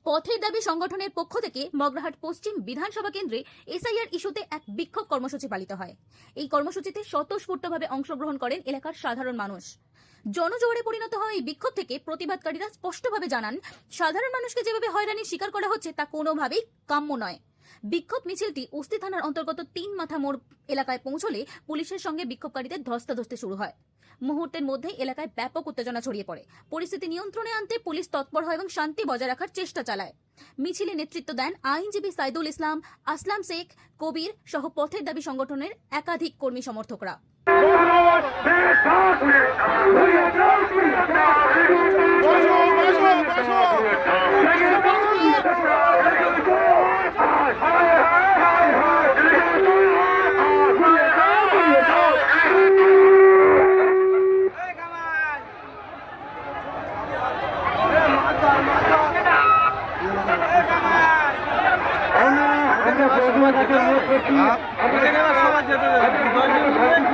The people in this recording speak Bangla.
পথের দাবি সংগঠনের পক্ষ থেকে মগরাহাট পশ্চিম বিধানসভা কেন্দ্রে এসআইআর ইস্যুতে এক বিক্ষোভ কর্মসূচি পালিত হয়। এই কর্মসূচিতে স্বতঃস্ফূর্তভাবে অংশগ্রহণ করেন এলাকার সাধারণ মানুষ। জনজোয়ারে পরিণত হওয়া এই বিক্ষোভ থেকে প্রতিবাদকারীরা স্পষ্টভাবে জানান, সাধারণ মানুষকে যেভাবে হয়রানির শিকার করা হচ্ছে তা কোনোভাবেই কাম্য নয়। বিক্ষোভ মিছিলটি উস্তি থানার অন্তর্গত ৩ মাথা মোড় এলাকায় পৌঁছলে পুলিশের সঙ্গে বিক্ষোভকারীদের ধস্তাধস্তি শুরু হয়। মুহূর্তের মধ্যে এলাকায় ব্যাপক উত্তেজনা ছড়িয়ে পড়ে। পরিস্থিতি নিয়ন্ত্রণে আনতে পুলিশ তৎপর হয় এবং শান্তি বজায় রাখার চেষ্টা চালায়। মিছিলে নেতৃত্ব দেন আইনজীবী সাইদুল ইসলাম, আসলাম শেখ, কবির সহ পথের দাবি সংগঠনের একাধিক কর্মী সমর্থকরা। সমাজ